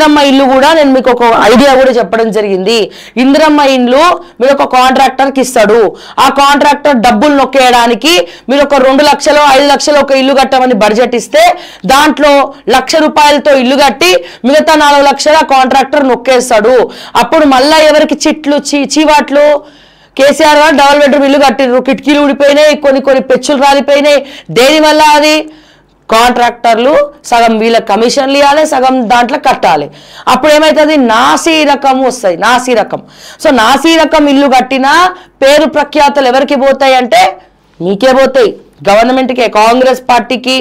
ఇందిరమ్మ ఇల్లు కూడా నేను మీకు ఒక ఐడియా కూడా చెప్పడం జరిగింది. ఇందిరమ్మ ఇల్లు మీరు ఒక కాంట్రాక్టర్కి ఇస్తాడు. ఆ కాంట్రాక్టర్ డబ్బులు నొక్కేయడానికి మీరు ఒక 2 లక్షలు 5 లక్షలు ఒక ఇల్లు కట్టమని బడ్జెట్ ఇస్తే దాంట్లో ₹1,00,000 ఇల్లు కట్టి మిగతా 4 లక్షలు ఆ కాంట్రాక్టర్ నొక్కేస్తాడు. అప్పుడు మళ్ళా ఎవరికి చిట్లు చీవాట్లు? కేసీఆర్ గారు డబుల్ బెడ్రూమ్ ఇల్లు కట్టిర్రు, కిటికీలు ఊడిపోయినాయి, కొన్ని పెచ్చులు రాలిపోయినాయి. దేనివల్ల? అది కాంట్రాక్టర్లు సగం వీళ్ళ కమిషన్లు ఇవ్వాలి, సగం దాంట్లో కట్టాలి. అప్పుడు ఏమవుతుంది? నాసీ రకం వస్తాయి, నాసీ రకం. సో నాసీ రకం ఇల్లు కట్టినా పేరు ప్రఖ్యాతలు ఎవరికి పోతాయి అంటే మీకే పోతాయి, గవర్నమెంట్కే, కాంగ్రెస్ పార్టీకి,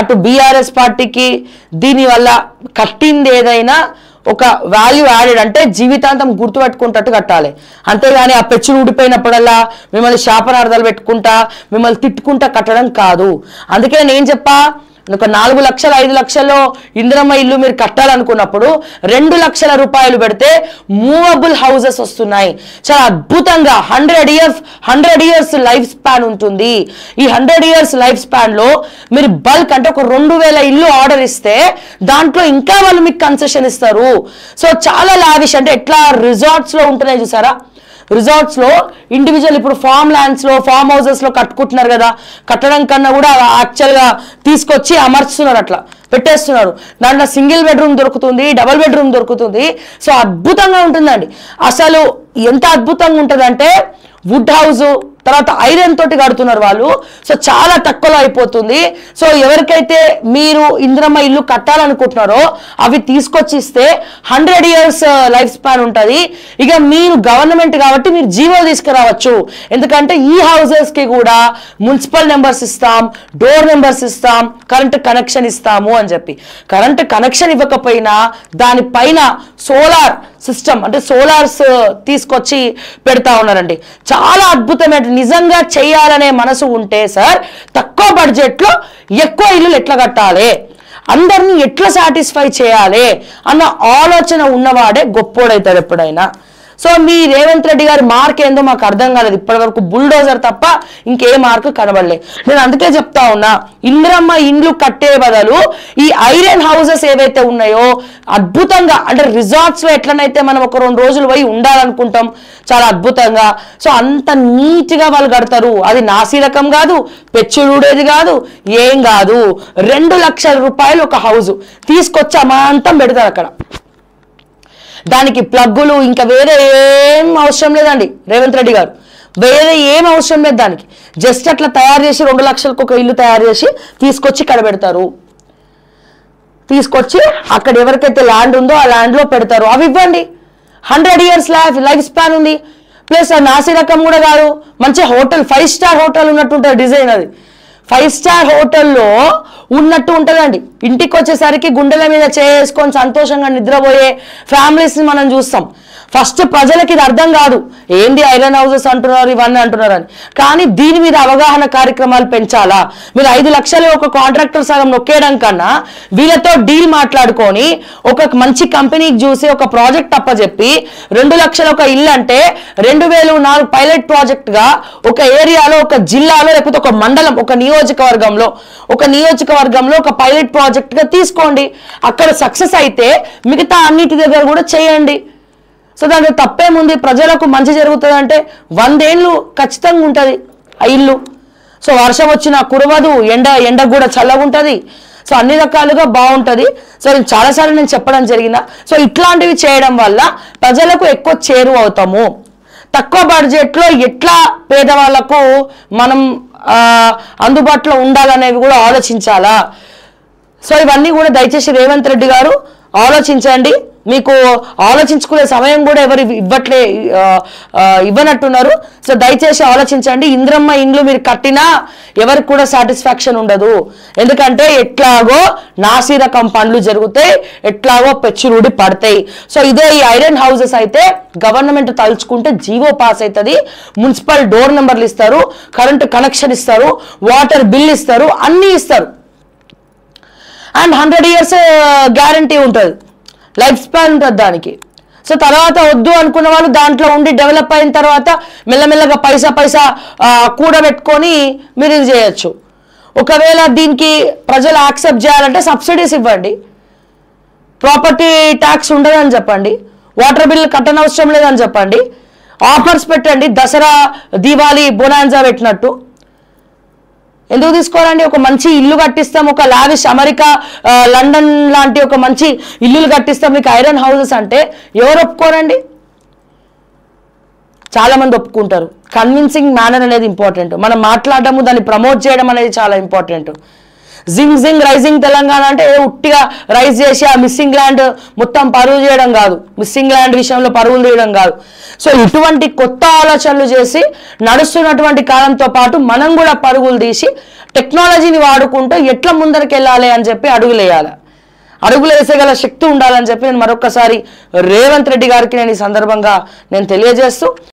అటు బీఆర్ఎస్ పార్టీకి. దీనివల్ల కట్టింది ఏదైనా ఒక వాల్యూ యాడెడ్ అంటే జీవితాంతం గుర్తుపెట్టుకుంటట్టు కట్టాలి. అంతేగాని ఆ పెచ్చులు ఊడిపోయినప్పుడల్లా మిమ్మల్ని శాపనార్థాలు పెట్టుకుంటా మిమ్మల్ని తిట్టుకుంటా కట్టడం కాదు. అందుకే నేను చెప్పా, ఒక 4 లక్షలు 5 లక్షల్లో ఇందిరమ్మ ఇల్లు మీరు కట్టాలనుకున్నప్పుడు 2 లక్షల రూపాయలు పెడితే మూవబుల్ హౌసెస్ వస్తున్నాయి. చాలా అద్భుతంగా 100 ఇయర్స్ లైఫ్ స్పాన్ ఉంటుంది. ఈ 100 ఇయర్స్ లైఫ్ స్పాన్ లో మీరు బల్క్ అంటే ఒక 2000 ఇల్లు ఆర్డర్ ఇస్తే దాంట్లో ఇంకా వాళ్ళు మీకు కన్సెషన్ ఇస్తారు. సో చాలా లావిష్, అంటే ఎట్లా రిసార్ట్స్ లో ఉంటున్నాయి చూసారా? రిసార్ట్స్ లో ఇండివిజువల్ ఇప్పుడు ఫామ్ ల్యాండ్స్ లో ఫామ్ హౌసెస్ లో కట్టుకుంటున్నారు కదా, కట్టడం కన్నా కూడా యాక్చువల్ గా తీసుకొచ్చి అమర్చుతున్నారు, అట్లా పెట్టేస్తున్నారు. దాంట్లో సింగిల్ బెడ్రూమ్ దొరుకుతుంది, డబుల్ బెడ్రూమ్ దొరుకుతుంది. సో అద్భుతంగా ఉంటుందండి. అసలు ఎంత అద్భుతంగా ఉంటుందంటే వుడ్ హౌస్ తర్వాత ఐరన్ తోటి కడుతున్నారు వాళ్ళు. సో చాలా తక్కువలో అయిపోతుంది. సో ఎవరికైతే మీరు ఇందిరమ్మ ఇల్లు కట్టాలనుకుంటున్నారో అవి తీసుకొచ్చి ఇస్తే 100 ఇయర్స్ లైఫ్ స్పాన్ ఉంటుంది. ఇక మీరు గవర్నమెంట్ కాబట్టి మీరు జీవో తీసుకురావచ్చు. ఎందుకంటే ఈ హౌసెస్ కి కూడా మున్సిపల్ నెంబర్స్ ఇస్తాం, డోర్ నెంబర్స్ ఇస్తాం, కరెంట్ కనెక్షన్ ఇస్తాము అని చెప్పి. కరెంట్ కనెక్షన్ ఇవ్వకపోయినా దానిపైన సోలార్ సిస్టమ్ అంటే సోలార్స్ తీసుకొచ్చి పెడతా ఉన్నారండి. చాలా అద్భుతమైన, నిజంగా చేయాలనే మనసు ఉంటే సార్ తక్కువ బడ్జెట్లో ఎక్కువ ఇల్లులు ఎట్లా కట్టాలి, అందరినీ ఎట్లా సాటిస్ఫై చేయాలి అన్న ఆలోచన ఉన్నవాడే గొప్పోడైతాడు ఎప్పుడైనా. సో మీ రేవంత్ రెడ్డి గారి మార్క్ ఏందో మాకు అర్థం కాలేదు ఇప్పటి వరకు, బుల్డోజర్ తప్ప ఇంకే మార్క్ కనబడలే. నేను అందుకే చెప్తా ఉన్నా, ఇందిరమ్మ ఇండ్లు కట్టే బదులు ఈ ఐరన్ హౌసెస్ ఏవైతే ఉన్నాయో అద్భుతంగా, అంటే రిసార్ట్స్ లో ఎట్లనైతే మనం ఒక 2 రోజులు పోయి ఉండాలనుకుంటాం చాలా అద్భుతంగా, సో అంత నీట్ గా వాళ్ళు కడతారు. అది నాసీ రకం కాదు, పెచ్చులుడేది కాదు, ఏం కాదు. 2 లక్షల రూపాయలు ఒక హౌస్ తీసుకొచ్చి అమాంతం పెడతారు అక్కడ. దానికి ప్లగ్గులు ఇంకా వేరే ఏం అవసరం లేదండి రేవంత్ రెడ్డి గారు, వేరే ఏం అవసరం లేదు దానికి. జస్ట్ అట్లా తయారు చేసి 2 లక్షలకు ఒక ఇల్లు తయారు చేసి తీసుకొచ్చి ఇక్కడ పెడతారు. తీసుకొచ్చి అక్కడ ఎవరికైతే ల్యాండ్ ఉందో ఆ ల్యాండ్ లో పెడతారు. అవి ఇవ్వండి. 100 ఇయర్స్ లైఫ్ స్పాన్ ఉంది. ప్లస్ ఆ నాసి రకం కూడా కాదు, మంచి హోటల్ 5 స్టార్ హోటల్ ఉన్నట్టు ఉంటుంది డిజైన్. అది 5 స్టార్ హోటల్లో ఉన్నట్టు ఉంటుందండి. ఇంటికి వచ్చేసరికి గుండెల మీద చేసుకొని సంతోషంగా నిద్రపోయే ఫ్యామిలీస్ని మనం చూస్తాం. ఫస్ట్ ప్రజలకి ఇది అర్థం కాదు, ఏంది ఐరన్ హౌసెస్ అంటున్నారు ఇవన్నీ అంటున్నారు అని. కానీ దీని మీద అవగాహన కార్యక్రమాలు పెంచాలా? మీరు 5 లక్షలు ఒక కాంట్రాక్టర్ సగం నొక్కేయడం కన్నా వీళ్ళతో డీల్ మాట్లాడుకొని ఒక మంచి కంపెనీకి చూసి ఒక ప్రాజెక్ట్ అప్పచెప్పి 2 లక్షలు ఒక ఇల్లు అంటే 2004 పైలట్ ప్రాజెక్ట్ గా ఒక ఏరియాలో, ఒక జిల్లాలో, లేకపోతే ఒక మండలం, ఒక నియోజకవర్గంలో ఒక పైలట్ ప్రాజెక్ట్ గా తీసుకోండి. అక్కడ సక్సెస్ అయితే మిగతా అన్నిటి దగ్గర కూడా చేయండి. సో దాంట్లో తప్పేముంది? ప్రజలకు మంచి జరుగుతుంది అంటే 100 ఏళ్ళు ఖచ్చితంగా ఉంటుంది ఆ ఇల్లు. సో వర్షం వచ్చినా కురవదు, ఎండ కూడా చల్లగా ఉంటుంది. సో అన్ని రకాలుగా బాగుంటుంది. సో చాలాసార్లు నేను చెప్పడం జరిగిందా. సో ఇట్లాంటివి చేయడం వల్ల ప్రజలకు ఎక్కువ చేరువ అవుతాము. తక్కువ బడ్జెట్లో ఎట్లా పేదవాళ్లకు మనం అందుబాటులో ఉండాలనేవి కూడా ఆలోచించాలా. సో ఇవన్నీ కూడా దయచేసి రేవంత్ రెడ్డి గారు ఆలోచించండి. మీకు ఆలోచించుకునే సమయం కూడా ఎవరు ఇవ్వనట్టున్నారు. సో దయచేసి ఆలోచించండి. ఇందిరమ్మ ఇండ్లు మీరు కట్టినా ఎవరికి కూడా సాటిస్ఫాక్షన్ ఉండదు. ఎందుకంటే ఎట్లాగో నాసీ రకం పనులు జరుగుతాయి, ఎట్లాగో పెచ్చులుడి పడతాయి. సో ఇదే ఈ ఐరన్ హౌసెస్ అయితే గవర్నమెంట్ తలుచుకుంటే జీవో పాస్ అవుతుంది, మున్సిపల్ డోర్ నెంబర్లు ఇస్తారు, కరెంటు కనెక్షన్ ఇస్తారు, వాటర్ బిల్ ఇస్తారు, అన్నీ ఇస్తారు. అండ్ 100 ఇయర్స్ గ్యారంటీ ఉంటుంది, లైఫ్ స్పాన్ ఉంటుంది దానికి. సో తర్వాత వద్దు అనుకున్న వాళ్ళు దాంట్లో ఉండి డెవలప్ అయిన తర్వాత మెల్లమెల్లగా పైసా కూడబెట్టుకొని మీరు ఇది చేయొచ్చు. ఒకవేళ దీనికి ప్రజలు యాక్సెప్ట్ చేయాలంటే సబ్సిడీస్ ఇవ్వండి. ప్రాపర్టీ ట్యాక్స్ ఉండదని చెప్పండి, వాటర్ బిల్ కట్టనవసరం లేదని చెప్పండి, ఆఫర్స్ పెట్టండి, దసరా దీవాలి బోనాన్జా పెట్టినట్టు. ఎందుకు తీసుకోవాలండి? ఒక మంచి ఇల్లు కట్టిస్తాం, ఒక లావిష్ అమెరికా లండన్ లాంటి ఒక మంచి ఇల్లులు కట్టిస్తాం మీకు ఐరన్ హౌసెస్ అంటే ఎవరు ఒప్పుకోరండి? చాలా మంది ఒప్పుకుంటారు. కన్విన్సింగ్ మేనర్ అనేది ఇంపార్టెంట్. మనం మాట్లాడడము, దాన్ని ప్రమోట్ చేయడం అనేది చాలా ఇంపార్టెంట్. జింగ్ జింగ్ రైజింగ్ తెలంగాణ అంటే ఉట్టిగా రైజ్ చేసి ఆ మిస్సింగ్ ల్యాండ్ మొత్తం పరువు చేయడం కాదు, మిస్సింగ్ ల్యాండ్ విషయంలో పరుగులు తీయడం కాదు. సో ఇటువంటి కొత్త ఆలోచనలు చేసి నడుస్తున్నటువంటి కాలంతో పాటు మనం కూడా పరుగులు తీసి టెక్నాలజీని వాడుకుంటూ ఎట్లా ముందరికి వెళ్ళాలి అని చెప్పి అడుగులేయాలి. అడుగులు వేసేగల శక్తి ఉండాలని చెప్పి నేను మరొకసారి రేవంత్ రెడ్డి గారికి నేను ఈ సందర్భంగా నేను తెలియజేస్తూ